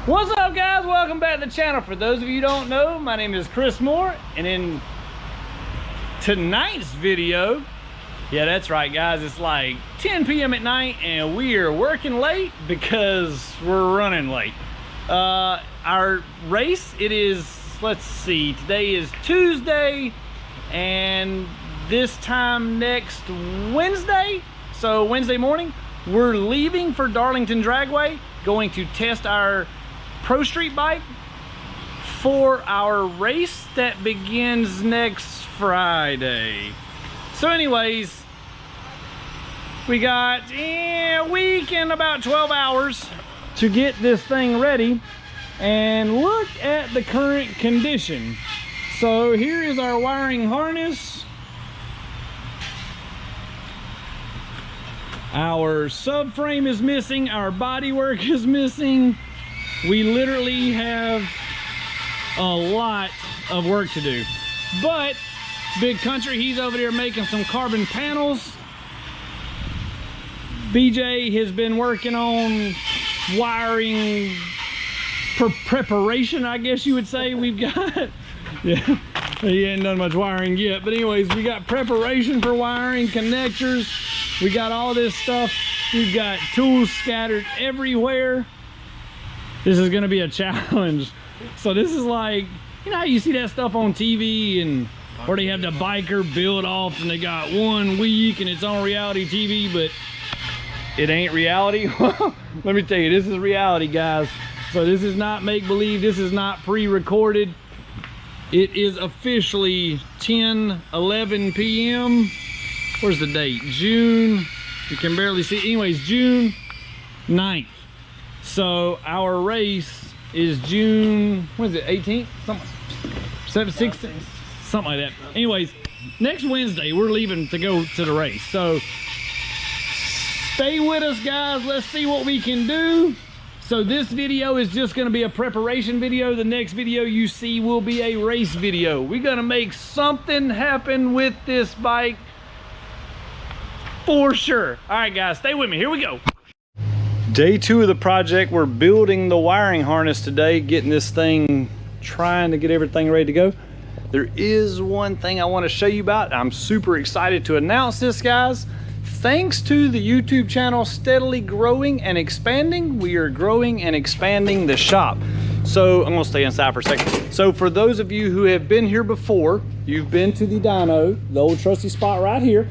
What's up, guys? Welcome back to the channel. For those of you who don't know, my name is Chris Moore, and in tonight's video, yeah, that's right, guys, it's like 10 p.m. at night and we are working late because we're running late. Our race, it is, let's see, today is Tuesday, and this time next Wednesday, so Wednesday morning, we're leaving for Darlington Dragway, going to test our Pro Street bike for our race that begins next Friday. So anyways, we got a week and about 12 hours to get this thing ready, and look at the current condition. So here is our wiring harness. Our subframe is missing, our bodywork is missing. We literally have a lot of work to do. But Big Country, he's over there making some carbon panels. BJ has been working on wiring preparation, I guess you would say. We've got, yeah, he ain't done much wiring yet. But anyways, we got preparation for wiring, connectors. We got all this stuff. We've got tools scattered everywhere. This is gonna be a challenge. So this is like, you know how you see that stuff on TV and where they have the biker build off and they got 1 week and it's on reality TV, but it ain't reality. Let me tell you, this is reality, guys. So this is not make-believe, this is not pre-recorded. It is officially 10:11 p.m. Where's the date? June, you can barely see. Anyways, June 9th. So our race is June, what is it, 18th? Something, 16th? Something like that. Anyways, next Wednesday, we're leaving to go to the race. So stay with us, guys. Let's see what we can do. So this video is just gonna be a preparation video. The next video you see will be a race video. We're gonna make something happen with this bike for sure. All right, guys, stay with me. Here we go. Day 2 of the project. We're building the wiring harness today, getting this thing, trying to get everything ready to go. There is one thing I want to show you about. I'm super excited to announce this, guys. Thanks to the YouTube channel steadily growing and expanding, we are growing and expanding the shop. So I'm gonna stay inside for a second. So for those of you who have been here before, you've been to the dyno, the old trusty spot right here,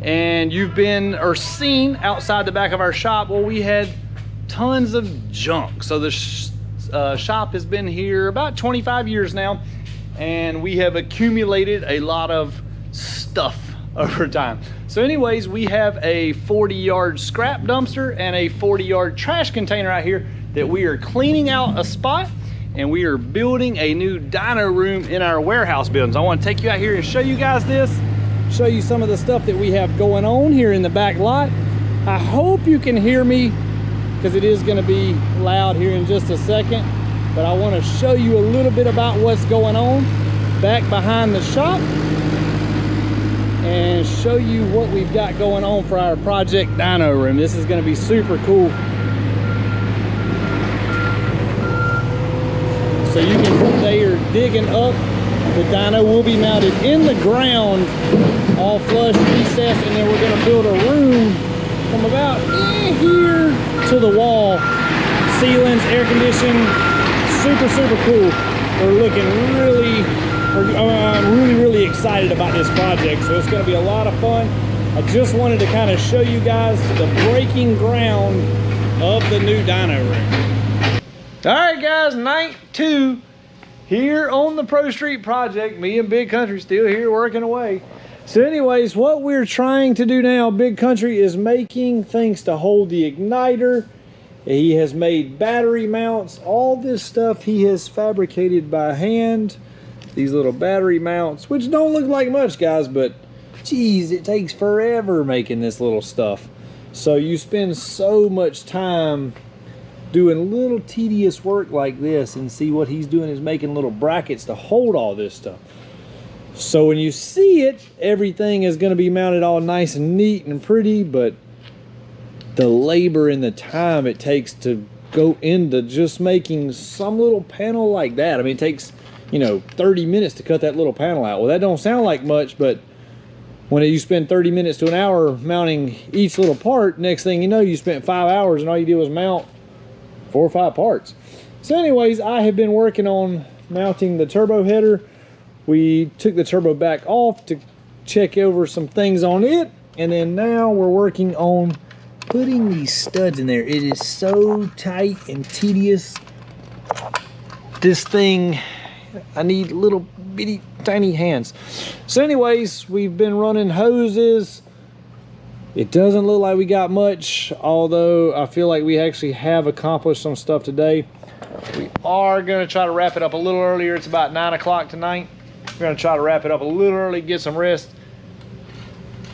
and you've been or seen outside the back of our shop, well, we had tons of junk. So the shop has been here about 25 years now, and we have accumulated a lot of stuff over time. So anyways, we have a 40-yard scrap dumpster and a 40-yard trash container out here that we are cleaning out a spot, and we are building a new dyno room in our warehouse buildings. I want to take you out here and show you guys this, show you some of the stuff that we have going on here in the back lot. I hope you can hear me, because it is going to be loud here in just a second, but I want to show you a little bit about what's going on back behind the shop and show you what we've got going on for our project dyno room. This is going to be super cool. So you can see they are digging up. The dyno will be mounted in the ground, all flush, recessed, and then we're going to build a room from about here to the wall. Ceilings, air conditioning, super cool. We're looking I'm really excited about this project, so it's going to be a lot of fun. I just wanted to kind of show you guys the breaking ground of the new dyno room. All right, guys, night 2 here on the Pro Street project. Me and Big Country still here working away. So anyways, what we're trying to do now, Big Country is making things to hold the igniter. He has made battery mounts. All this stuff he has fabricated by hand. These little battery mounts, which don't look like much, guys, but geez, it takes forever making this little stuff. So you spend so much time doing little tedious work like this, and see what he's doing is making little brackets to hold all this stuff. So when you see it, everything is going to be mounted all nice and neat and pretty, but the labor and the time it takes to go into just making some little panel like that. I mean, it takes, you know, 30 minutes to cut that little panel out. Well, that don't sound like much, but when you spend 30 minutes to an hour mounting each little part, next thing you know, you spent 5 hours and all you did was mount 4 or 5 parts. So anyways, I have been working on mounting the turbo header. We took the turbo back off to check over some things on it, and then now we're working on putting these studs in there. It is so tight and tedious. This thing, I need little bitty tiny hands. So anyways, we've been running hoses. It doesn't look like we got much, although I feel like we actually have accomplished some stuff today. We are going to try to wrap it up a little earlier. It's about 9 o'clock tonight. We're going to try to wrap it up a little early, get some rest.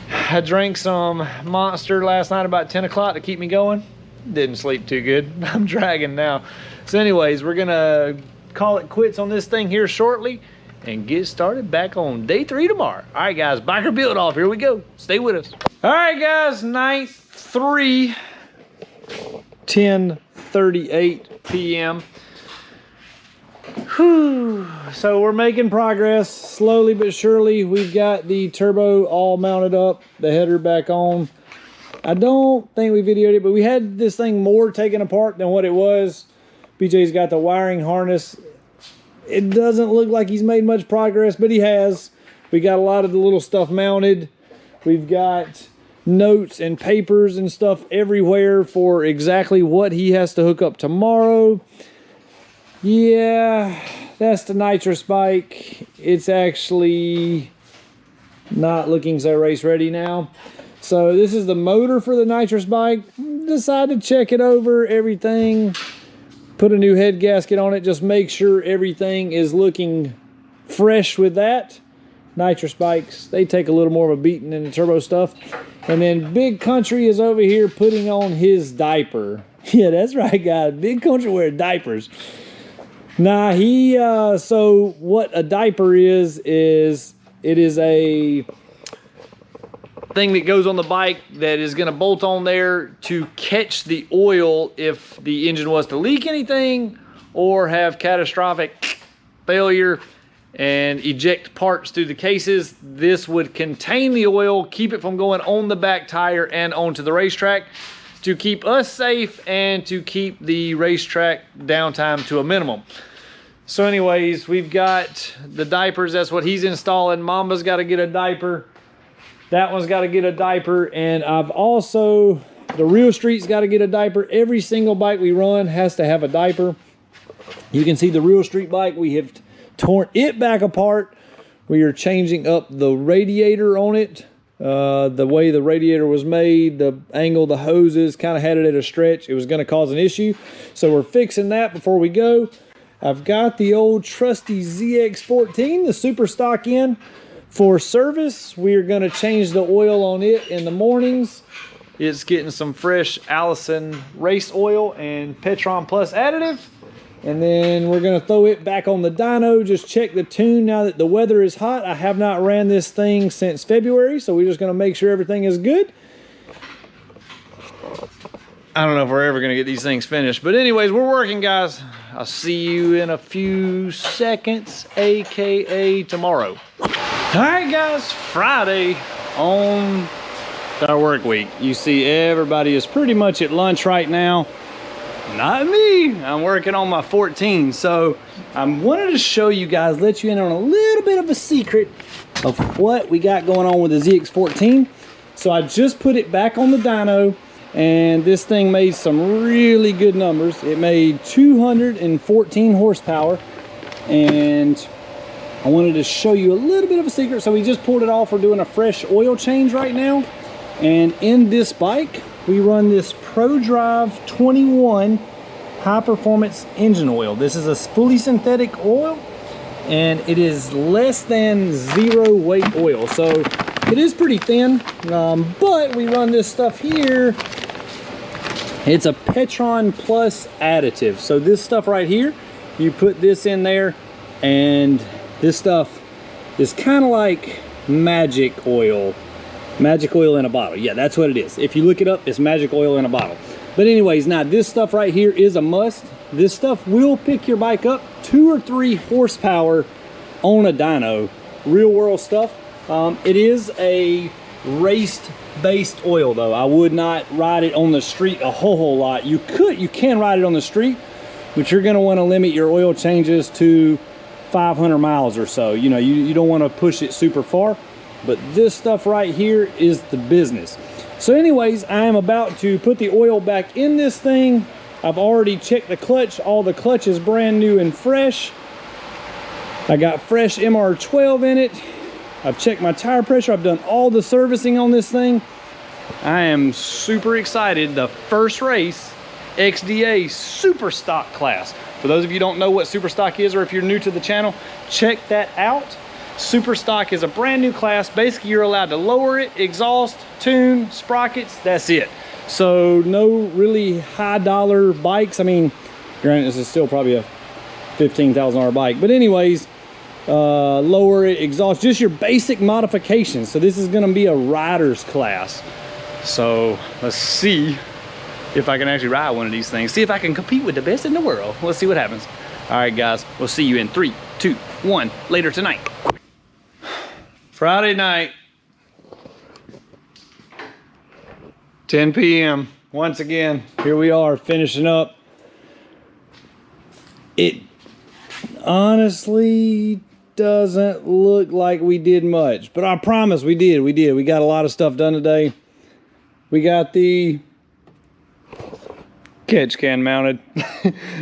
I drank some Monster last night about 10 o'clock to keep me going. Didn't sleep too good. I'm dragging now. So anyways, we're going to call it quits on this thing here shortly and get started back on day 3 tomorrow. All right, guys, biker build off. Here we go. Stay with us. All right, guys, night 3, 10:38 p.m. Whew. So we're making progress slowly but surely. We've got the turbo all mounted up, the header back on. I don't think we videoed it, but we had this thing more taken apart than what it was. BJ's got the wiring harness. It doesn't look like he's made much progress, but he has. We got a lot of the little stuff mounted. We've got notes and papers and stuff everywhere for exactly what he has to hook up tomorrow. Yeah, that's the nitrous bike. It's actually not looking so race ready now. So this is the motor for the nitrous bike. Decided to check it over, everything. Put a new head gasket on it. Just make sure everything is looking fresh with that. Nitrous bikes, they take a little more of a beating than the turbo stuff. And then Big Country is over here putting on his diaper. Yeah, that's right, guys. Big Country wears diapers. Nah, so what a diaper is it is a thing that goes on the bike that is going to bolt on there to catch the oil if the engine was to leak anything or have catastrophic failure and eject parts through the cases. This would contain the oil, keep it from going on the back tire and onto the racetrack to keep us safe and to keep the racetrack downtime to a minimum. So anyways, we've got the diapers. That's what he's installing. Mamba's got to get a diaper. That one's got to get a diaper. And I've also, the Real Street's got to get a diaper. Every single bike we run has to have a diaper. You can see the Real Street bike. We have torn it back apart. We are changing up the radiator on it. The way the radiator was made, the angle, the hoses, kind of had it at a stretch. It was going to cause an issue. So we're fixing that before we go. I've got the old trusty ZX14, the super stock in for service. We're going to change the oil on it in the mornings. It's getting some fresh Allison race oil and Petron Plus additive. And then we're going to throw it back on the dyno, just check the tune now that the weather is hot. I have not ran this thing since February, so we're just going to make sure everything is good. I don't know if we're ever going to get these things finished. But anyways, we're working, guys. I'll see you in a few seconds, aka tomorrow. All right, guys, Friday on our work week. You see everybody is pretty much at lunch right now. Not me. I'm working on my 14. So I wanted to show you guys, let you in on a little bit of a secret of what we got going on with the ZX14. So I just put it back on the dyno. And this thing made some really good numbers. It made 214 horsepower. And I wanted to show you a little bit of a secret. So we just pulled it off. We're doing a fresh oil change right now. And in this bike, we run this ProDrive 21 high performance engine oil. This is a fully synthetic oil. And it is less than 0 weight oil. So it is pretty thin. But we run this stuff here. It's a Petron Plus additive. So this stuff right here, you put this in there, and this stuff is kind of like magic oil. Magic oil in a bottle. Yeah, that's what it is. If you look it up, it's magic oil in a bottle. But anyways, now this stuff right here is a must. This stuff will pick your bike up 2 or 3 horsepower on a dyno. Real world stuff. It is a raced-based oil though. I would not ride it on the street a whole lot. You can ride it on the street, but you're gonna wanna limit your oil changes to 500 miles or so. You know, you don't wanna push it super far, but this stuff right here is the business. So anyways, I am about to put the oil back in this thing. I've already checked the clutch. All the clutch is brand new and fresh. I got fresh MR12 in it. I've checked my tire pressure. I've done all the servicing on this thing. I am super excited. The first race, XDA Super Stock class. For those of you who don't know what Super Stock is, or if you're new to the channel, check that out. Super Stock is a brand new class. Basically, you're allowed to lower it, exhaust, tune, sprockets, that's it. So no really high dollar bikes. I mean, granted, this is still probably a $15,000 bike, but anyways, lower it, exhaust, just your basic modifications. So this is gonna be a rider's class. So let's see if I can actually ride one of these things. See if I can compete with the best in the world. Let's see what happens. All right, guys, we'll see you in 3, 2, 1 later tonight. Friday night, 10 p.m. Once again, here we are finishing up. It honestly doesn't look like we did much, but I promise we did. We got a lot of stuff done today. We got the catch can mounted.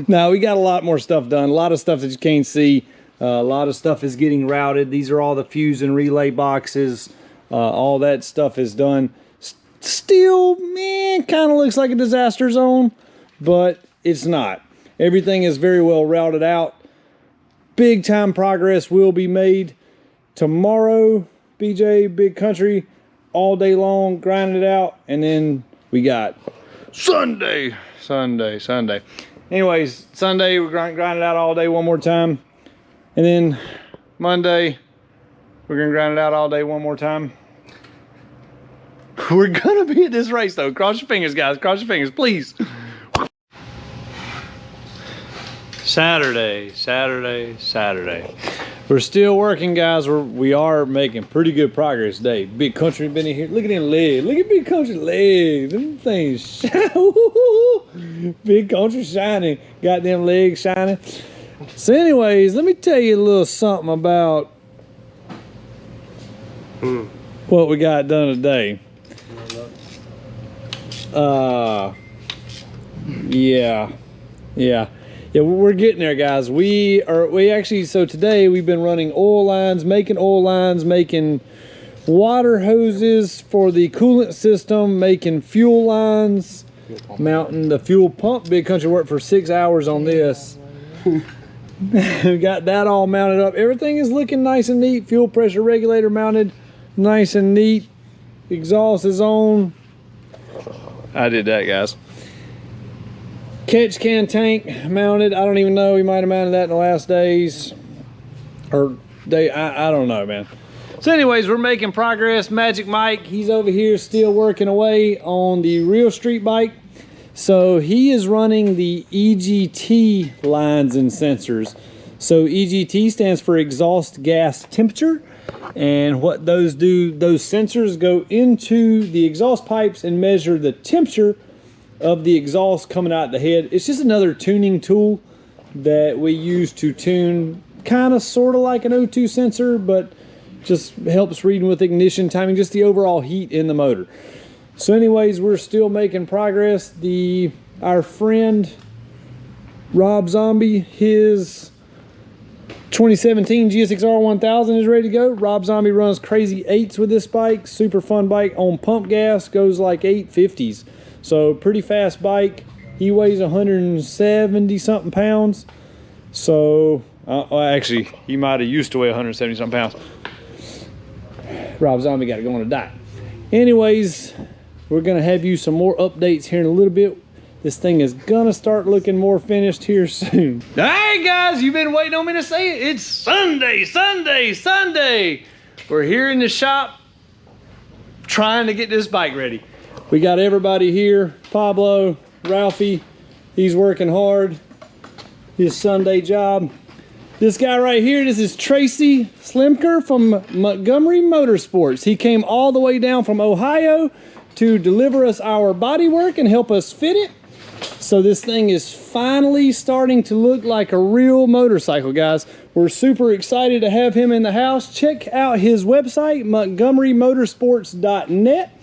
Now we got a lot more stuff done. A lot of stuff that you can't see. A lot of stuff is getting routed. These are all the fuse and relay boxes. All that stuff is done. Still, man, kind of looks like a disaster zone, but it's not. Everything is very well routed out. Big time progress will be made tomorrow. BJ, Big Country, all day long, grinding it out. And then we got Sunday. Anyways, Sunday, we're grinding it out all day one more time. And then Monday, we're gonna grind it out all day one more time. We're gonna be at this race though. Cross your fingers, guys. Cross your fingers, please. Saturday. We're still working, guys. We are making pretty good progress today. Big Country been in here. Look at them legs. Look at Big Country legs. Them things shine. Big Country shining. Got them legs shining. So anyways, let me tell you a little something about what we got done today. Yeah, we're getting there, guys. So today we've been running oil lines, making water hoses for the coolant system, making fuel lines, mounting the fuel pump. Big Country worked for 6 hours on this. We got that all mounted up. Everything is looking nice and neat. Fuel pressure regulator mounted nice and neat. Exhaust is on. I did that, guys. Catch can tank mounted. I don't even know. We might have mounted that in the last days. Or day, I don't know, man. So anyways, we're making progress. Magic Mike, he's over here still working away on the real street bike. So he is running the EGT lines and sensors. So EGT stands for exhaust gas temperature. And what those do, those sensors go into the exhaust pipes and measure the temperature of the exhaust coming out the head. It's just another tuning tool that we use to tune, kind of sort of like an O2 sensor, but just helps reading with ignition timing, just the overall heat in the motor. So anyways, we're still making progress. Our friend Rob Zombie, his 2017 GSXR 1000 is ready to go. Rob Zombie runs crazy 8s with this bike. Super fun bike on pump gas, goes like 850s. So pretty fast bike. He weighs 170 something pounds. So actually, he might have used to weigh 170 something pounds. Rob Zombie got to go on a diet. Anyways, we're gonna have you some more updates here in a little bit. This thing is gonna start looking more finished here soon. Hey guys, you've been waiting on me to say it. It's Sunday. We're here in the shop trying to get this bike ready. We got everybody here. Pablo, Ralphie, he's working hard. His Sunday job. This guy right here, this is Tracy Slimker from Montgomery Motorsports. He came all the way down from Ohio to deliver us our bodywork and help us fit it. So this thing is finally starting to look like a real motorcycle, guys. We're super excited to have him in the house. Check out his website, montgomerymotorsports.net.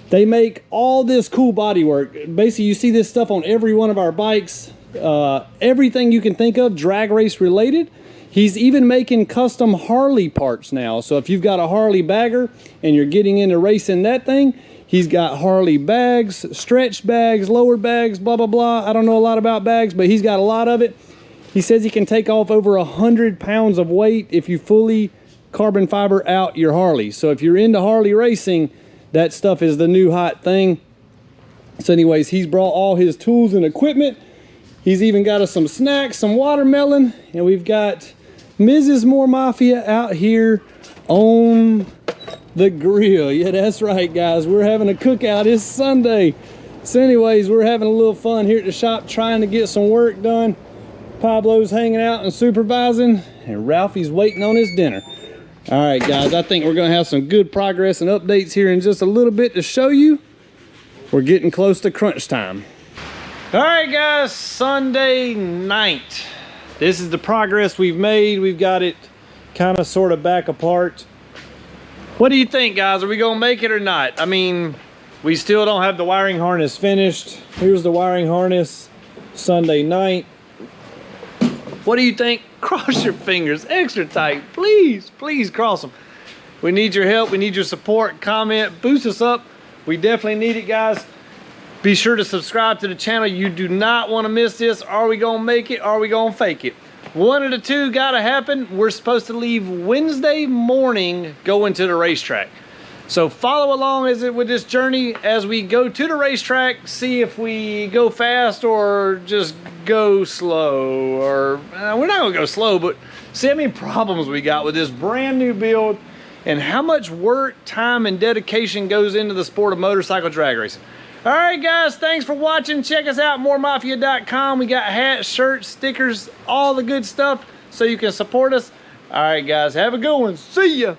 They make all this cool bodywork. Basically, you see this stuff on every one of our bikes. Everything you can think of drag race related. He's even making custom Harley parts now. So if you've got a Harley bagger and you're getting into racing that thing, he's got Harley bags, stretch bags, lower bags, blah, blah, blah. I don't know a lot about bags, but he's got a lot of it. He says he can take off over 100 pounds of weight if you fully carbon fiber out your Harley. So if you're into Harley racing, that stuff is the new hot thing. So anyways, he's brought all his tools and equipment. He's even got us some snacks, some watermelon, and we've got Mrs. Moore Mafia out here on the grill. Yeah, that's right, guys. We're having a cookout this Sunday. So anyways, we're having a little fun here at the shop trying to get some work done. Pablo's hanging out and supervising, and Ralphie's waiting on his dinner. All right, guys, I think we're gonna have some good progress and updates here in just a little bit to show you. We're getting close to crunch time. All right, guys, Sunday night. This is the progress we've made. We've got it kind of sort of back apart. What do you think, guys? Are we gonna make it or not? I mean, we still don't have the wiring harness finished. Here's the wiring harness Sunday night. What do you think? Cross your fingers extra tight. Please, please cross them. We need your help. We need your support. Comment, boost us up. We definitely need it, guys. Be sure to subscribe to the channel. You do not want to miss this. Are we gonna make it? Are we gonna fake it? One of the two gotta happen. We're supposed to leave Wednesday morning, going to the racetrack. So follow along with this journey as we go to the racetrack. See if we go fast or just go slow. Or we're not gonna go slow, but see how many problems we got with this brand new build and how much work, time, and dedication goes into the sport of motorcycle drag racing. All right, guys, thanks for watching. Check us out, moremafia.com. We got hats, shirts, stickers, all the good stuff so you can support us. All right, guys, have a good one. See ya.